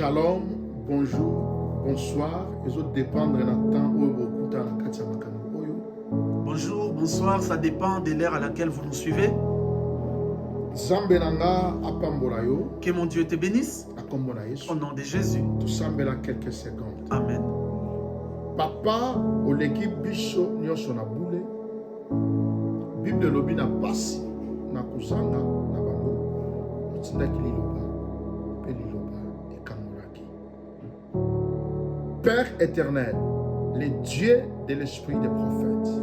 Shalom, bonjour, bonsoir. Les autres dépendent de temps Bonjour, bonsoir, ça dépend de l'heure à laquelle vous nous suivez. Que mon Dieu te bénisse. Au nom de Jésus. Quelques secondes. Amen. Papa, au l'équipe bicho nyonso na boule. Bible lobi na pasi na kuzanga na bango. Mutinda kililoba. Peliloba et kamuraki. Père éternel, le Dieu de l'esprit des prophètes.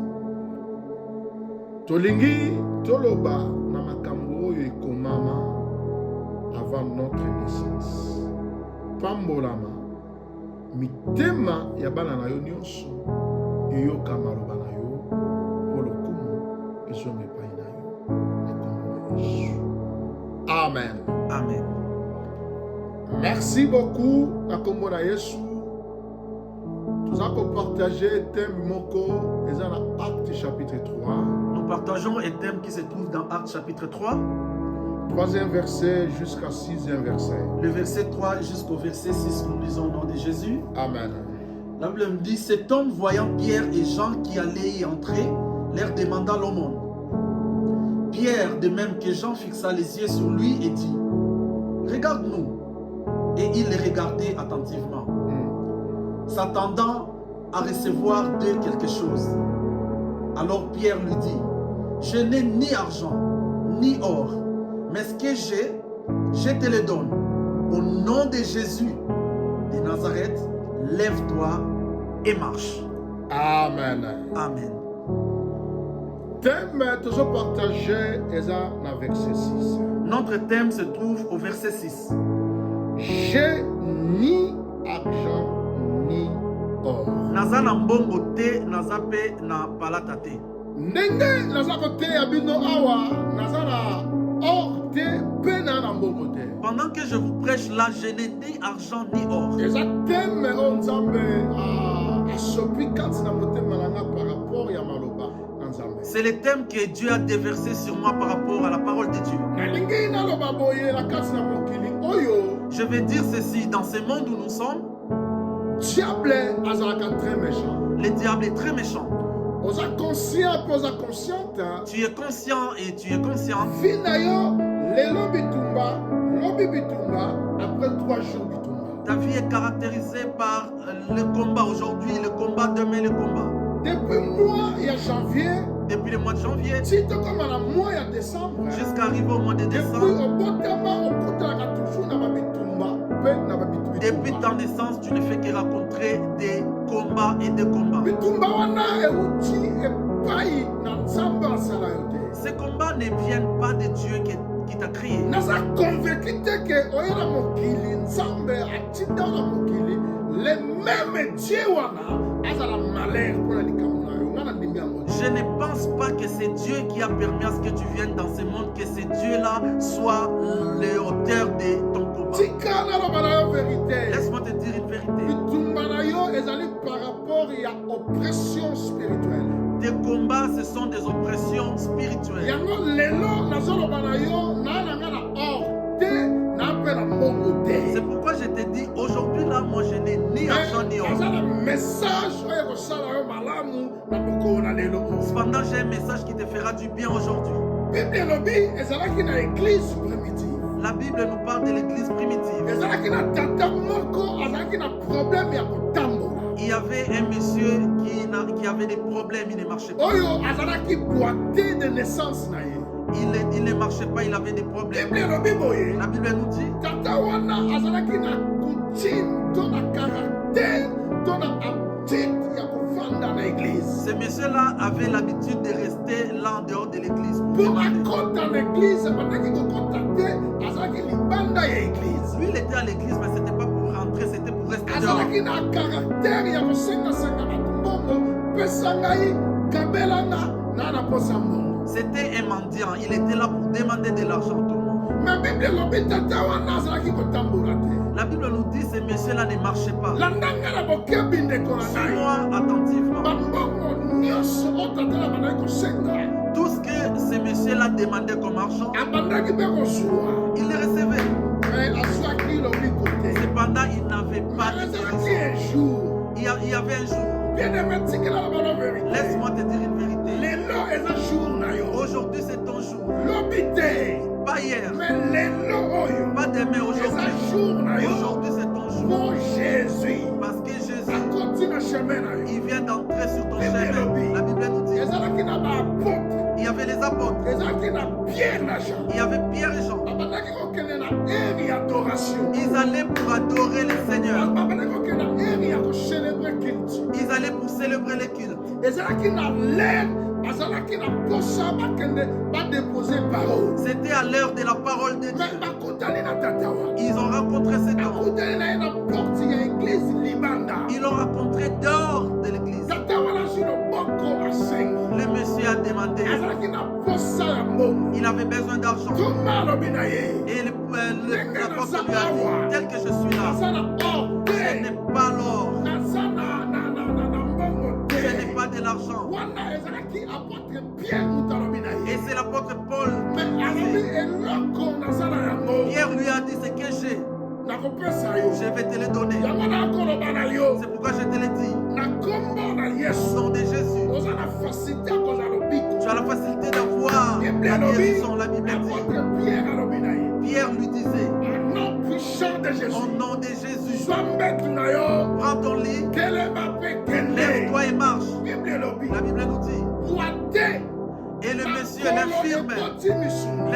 Tolingi toloba na makambo oyo ekomama avant notre naissance. Pambolama mitema ya bana na yo nyonso eyoka maloba na yo po lokumu ezonga epai na yo na kombo na Yesu. Amen. Amen. Merci beaucoup na kombo na Yesu. Nous allons partager thème moko eza na Acte chapitre 3. Nous partageons un thème qui se trouve dans Acte chapitre 3. 3e verset jusqu'à 6e verset. Le verset 3 jusqu'au verset 6, nous lisons au nom de Jésus. Amen. La Bible me dit, cet homme voyant Pierre et Jean qui allaient y entrer, leur demanda l'aumône. Pierre, de même que Jean, fixa les yeux sur lui et dit, regarde-nous. Et il les regardait attentivement, s'attendant à recevoir d'eux quelque chose. Alors Pierre lui dit, je n'ai ni argent, ni or, mais ce que j'ai, je te le donne. Au nom de Jésus de Nazareth, lève-toi et marche. Amen. Amen. Thème toujours partagé est dans verset 6. Notre thème se trouve au verset 6. J'ai ni argent ni or. Naza na mbongo te, naza pe na palata te. Ndenge naza kote ya bino awa, naza na or te pe na mbongo te. Pendant que je vous prêche là, je n'ai ni argent ni or. Eza thème o Nzambe asopi kati na motema na nga par rapport ya maloba na Nzambe. C'est le thème que Dieu a déversé sur moi par rapport à la parole de Dieu. Nalingi naloba boye na kati na mokili oyo. Je vais dire ceci, dans ce monde où nous sommes, Diable azalaka très méchant. le diable est très méchant. Oza conscient, oza consciente. Tu es conscient et tu es consciente. Vie na yo lelo bitumba, lobi bitumba, après 3 jours bitumba. Ta vie est caractérisée par le combat aujourd'hui, le combat demain, le combat. Depuis mois il y a janvier, depuis le mois de janvier, si tu comme à la mois il y a décembre, jusqu'à arriver au mois de depuis décembre, au botama au kutaka toujours na bitumba, pe na bitumba. depuis ta naissance, tu ne fais que rencontrer des combats et des combats. Bitumba wana euti epai na Nzambe asala yo te. Ces combats ne viennent pas de Dieu qui t'a créé. Naza convaincu que oyela mokili Nzambe atinda na mokili le même Dieu wana azala malheur pour la likambo na yo ngana ndimi yango. Je ne pense pas que c'est Dieu qui a permis à ce que tu viennes dans ce monde, que c'est Dieu-là soit le auteur de ton combat. Tika naloba na yo vérité. Laisse-moi te dire une vérité. Bitumba na yo ezali par rapport ya oppression spirituelle. Tes combats, ce sont des oppressions spirituelles. Yango lelo nazoloba na yo na nga na or te na pe na mbongo te. C'est pourquoi je te dis aujourd'hui là, moi je n'ai ni argent ni or. Azala message oyo kosala yo malamu na mokolo na lelo. Cependant, j'ai un message qui te fera du bien aujourd'hui. Bible lobi ezalaki na église primitive. La Bible nous parle de l'église primitive. Ezalaki na tata moko azalaki na problème ya kotambola. Il y avait un monsieur qui avait des problèmes, il ne marchait pas. Oyo azalaki boité de naissance na ye. Il ne marchait pas, il avait des problèmes. Bible lobi boye. La Bible nous dit, Tata wana azalaki na coutume to na caractère to na habitude ya kovanda na église. ce monsieur-là avait l'habitude de rester là en dehors de l'église. Pour akota na église bandaki kokota te azalaki libanda ya église. Lui, il était à l'église, mais ce n'était pas pour rentrer, c'était pour rester dehors. azalaki na caractère ya kosengasenga bato mbongo pesa ngai kabelanga na na posa mbongo. C'était un mendiant, il était là pour demander de l'argent à tout le monde. Mais Bible lobi tata wana azalaki kotambola te. La Bible nous dit que ce monsieur-là ne marchait pas. landanga na bokebi ndeko na ngai Suis-moi attentivement. bambongo nyonso oyo tata na bandaki kosenga Tout ce que ce monsieur-là demandait comme argent, abandaki mpe kozwa il le recevait. me azwaki lobi kote. Pendant il n'avait pas de ezalaki guérison. un jour Il y avait un jour. bien-aimé tikela na bana vérité Laisse-moi te dire une vérité. lelo eza jour na yo Aujourd'hui, c'est ton jour. lobi te Pas hier, mais lelo oyo pas demain, eza aujourd'hui. jour na yo Aujourd'hui, c'est ton jour. pour Jésus Parce que Jésus, akoti na chemin na yo il vient d'entrer sur ton Bible chemin. dit. La Bible nous dit, ezalaki na baapôtre il y avait les apôtres, ezalaki na Pierre na Jean il y avait Pierre et Jean. babandaki kokende na ere ya adoration Ils allaient pour adorer le Seigneur. babandaki kokende na ere ya kocelebre culte Ils allaient pour célébrer le culte. ezalaki na lere bazalaki na posa bakende badepose parole C'était à l'heure de la parole de me Dieu. bakutani na tata wana Ils ont rencontré cet homme. akutani na ye na porte ya eglise libanda Ils l'ont rencontré dehors de l'église. tata wana zwi loboko asengi Le monsieur a demandé, azalaki na posa ya mbongo il avait besoin d'argent. toma alobi na ye Et l'apôtre lui a dit, tel que je suis là, naza na or je te n'ai pas l'or, naza na mbongo je te n'ai pas de l'argent. wana ezalaki apôtre Pierre moto alobi na Et ye c'est l'apôtre Paul me qui alobi disait, eloko naza na yango Pierre lui a dit, ce que j'ai, nakopesa yo je vais te le donner. yango nakoloba na yo C'est pourquoi je te le dis. na kombo na Au yesu nom de Jésus, oza na facilité ya kozwa lobiko tu as la facilité d'avoir Bible la alobi guérison. La Bible dit, apôtre Pierre alobi na ye Pierre lui disait, un nom puissant de au Jésus nom de Jésus, zwa mbetu na yo prends ton lit, kelema mpe kende lève-toi et marche. Bible elobi La Bible nous dit, boite et le monsieur, l'infirme ekoti misuni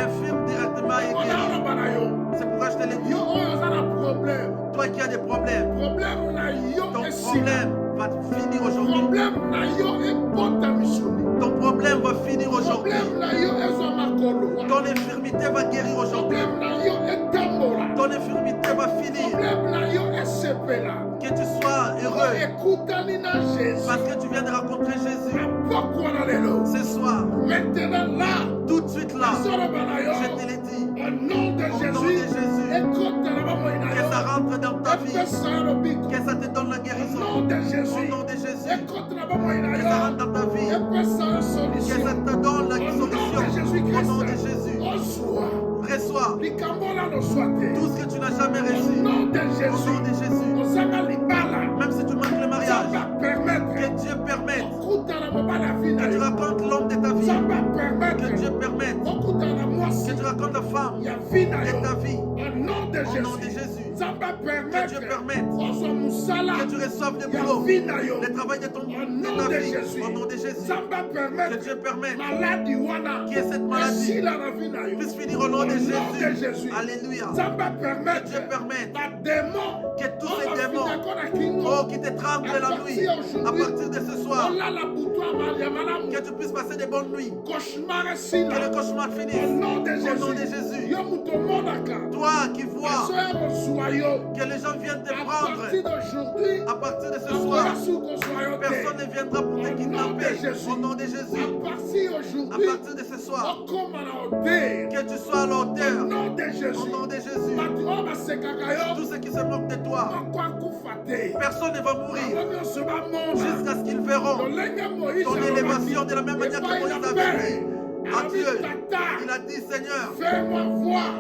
directement est mpona guéri. aloba na yo C'est pourquoi je te l'ai dit. yo oyo oza na problème Toi qui as des problèmes, problème na yo ton esila problème va finir aujourd'hui. problème na yo ekota misuni Ton problème va finir aujourd'hui. problème na yo ezwa makolo Ton infirmité va guérir aujourd'hui. problème na yo etambola Ton infirmité va finir. problème na yo esepela Que tu sois heureux ekutani na Jésus parce que tu viens de rencontrer Jésus. apoko wana lelo Ce soir, maintenant là tout de suite là, azoloba na yo je te l'ai dit, au nom de au nom de Jésus Jésus, ekotela bomoi na que ça yo rentre dans ta vie, epesa yo lobiko que ça te donne la au guérison. nom de Au Jésus nom de Jésus, ekotela bomoi na que ça rentre yo dans ta vie, epesa yo que solution ça te donne la au nom de solution. Au nom de Jésus-Christ Jésus, ozwa reçois likambo nano soit te tout ce que tu n'as jamais au reçu. nom de Au nom Jésus de Jésus, ozanga libala même si tu manques le ça mariage, va permettre que Dieu permette okutana mobala vie na que tu yo racontes l'homme de ta vie, ça va que permettre Dieu permette okutana mwasi que tu racontes la femme ya vie na de yo ta vie. au nom de Au nom de Jésus Jésus, ça va que permettre Dieu permette ozwa musala que tu reçoives des ya boulots, vie na yo le travail de nom ta de vie. Jésus. Au nom de Jésus, ça va que permettre Dieu permette maladie wana que cette maladie esila na vie na yo puisse finir au nom de Au nom de Jésus. Jésus. Alléluia. ça va Que permettre Dieu permette badémon que tous ces démons na kingo oh, qui t'étranglent la nuit, à partir de ce soir, olala butu ya malamu que tu puisses passer des bonnes nuits, cauchemar que esila le cauchemar au finisse. nom de Au nom de Jésus Jésus, yo mutu omonaka toi qui vois soeur ozwa yo que les gens viennent te à prendre, partir d'aujourd'hui à partir de ce soir, akoya kozwa yo personne te ne viendra pour te Au nom de kidnapper. Jésus. Au nom de Jésus, à partir à aujourd'hui partir de ce soir, okoma na hauteur que tu sois à la au hauteur. nom de Au Jésus nom de Jésus, bato oyo basekaka tous yo ceux qui se moquent de toi, moko akufa te personne ne va mourir bango nyonso bamona jusqu'à ce qu'ils verront lolenge moïse ton élévation de la même manière que epai Moïse na avait père dit à alobi Dieu. tata Il a dit, Seigneur, fais-moi voir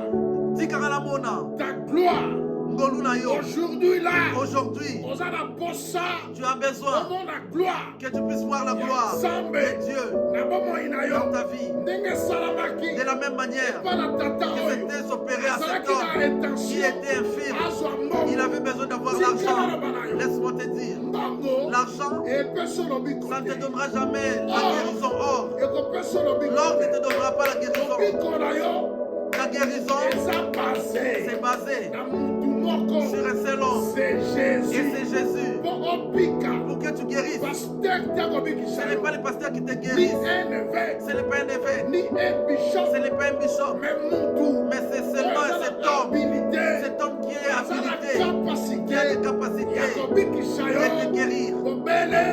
tikanga na mona, ta gloire ngolu na yo. aujourd'hui là Aujourd'hui, oza na posa tu as besoin omona gloire que tu puisses voir la ya gloire nzambe de Dieu na bomoi na dans yo ta vie. ndenge esalamaki De la même manière epa na tata que oyo c'était opéré à cet azalaki homme na qui intention était infirme. azwa Il mbongo avait besoin d'avoir Tikala l'argent. na bana yo. Laisse-moi te dire, mbongo l'argent, epesa lobiko ça ne te te donnera jamais la guérison. Or, ekopesa lobiko l'or ne te te donnera pas la guérison. lobiko na yo La guérison, eza base c'est basé na mutu moko sur un seul homme. c'est Et Jésus c'est Jésus. mpo obika Pour que tu guérisses. pasteur te Ce akobikisa n'est yo pas le pasteur qui te ni guérit. un évêque Ce n'est pas un évêque. ni un bishop Ce n'est pas un bishop. mais mutu Mais c'est seulement cet homme. habilité Cet homme qui est aza na habilité. Qui a capacité des capacités ya kobikisa de te yo guérir. obele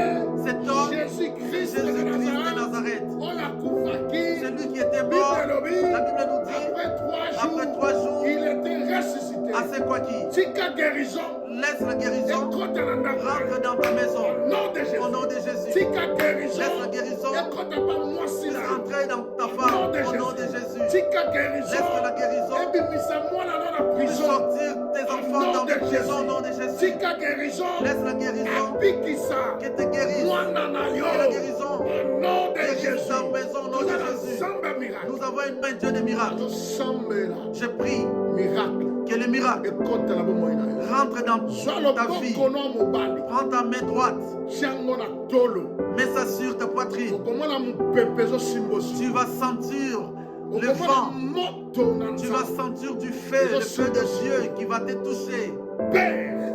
Cet homme, Jésus-Christ de Jésus-Christ de Nazareth Nazareth. oyo akufaki Celui qui était mort, Bible elobi la Bible nous dit, après 3 jours après 3 jours, il était ressuscité à ce c'est quoi qui? Tika guérison. Laisse la guérison Ekota na ndako. rentre dans ta maison. Au nom de Jésus. Au nom de Jésus. Tika guérison. Laisse la guérison Ekota pa mwasi na. rentrer dans ta Au nom femme. de Au nom de Jésus. Jésus. Tika guérison. Laisse la guérison Ebimisa mwana na na prison. sortir tes Au enfants nom dans de la prison. Au nom de Jésus. Jésus. Tika guérison. Laisse la guérison Abikisa. qui te guérisse. Mwana na yo. Et la guérison Au nom de guérisse Jésus. ta maison. Au nom de Jésus. Samba miracle. Nous avons une main Dieu de miracles. Sambela. Je prie Miracle. que le miracle Ekota na bomoi na yo. rentre dans Zwa ta vie. loboko na mobali. Prends ta main droite. Tiango na tolo. Mets ça sur ta poitrine. Okomona mopepe ezosimbosi. Tu vas sentir le Okomona vent. moto na Tu vas nzambe. sentir du feu, le feu de Dieu qui va te toucher. Père,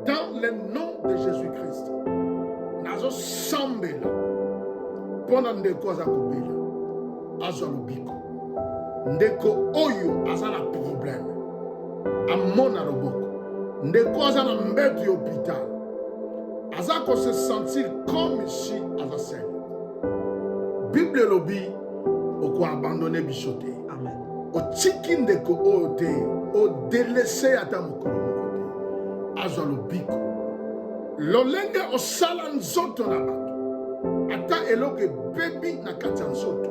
dans le nom de Jésus-Christ, nazosambela mpona ndeko aza kobela azwa lobiko. Ndeko oyo aza na problème amona loboko. Ndeko aza na mbeto ya hôpital aza kose sentir comme si aza seul. Bible elobi okoabandone biso te. Amen. Otiki ndeko oyo te, odelese ata mokolo moko te. Azwa lobiko. Lolenge osala nzoto na bato. Ata eloko ebebi na kati ya nzoto.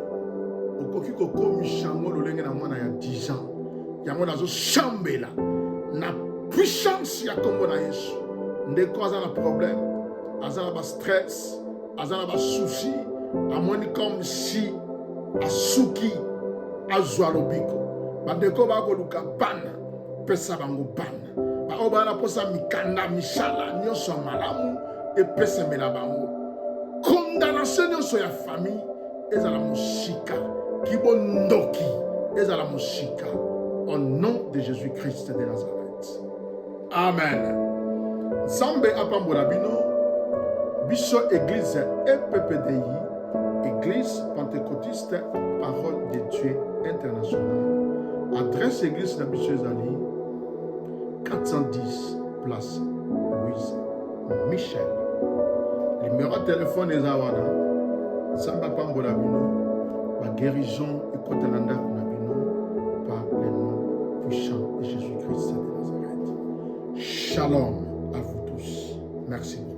Okoki kokomisa yango lolenge na mwana ya 10 ans. Yango nazosambela na puissance ya kombo na Yesu. Ndeko aza na problème, aza na ba stress, aza na ba souci, amoni comme si asuki azwa lobiko. Bandeko bakoluka bana pesa bango bana. Bao bana posa mikanda misala nyonso ya malamu epesemela bango. Condamnation nyonso ya famille ezala mosika. Kibondoki ezala mosika. Au nom de Jésus-Christ de Nazareth. Amen. Nzambe apambola bino. Biso église EPPDI, Église pentecôtiste Parole de Dieu internationale. Adresse église na biso ezali 410 place Louise Michel. Numéro de téléphone eza wana. Nzambe apambola bino. Ba guérison ekota na ndako na bino par le nom puissant de Jésus-Christ de Nazareth. Shalom à vous tous. Merci beaucoup.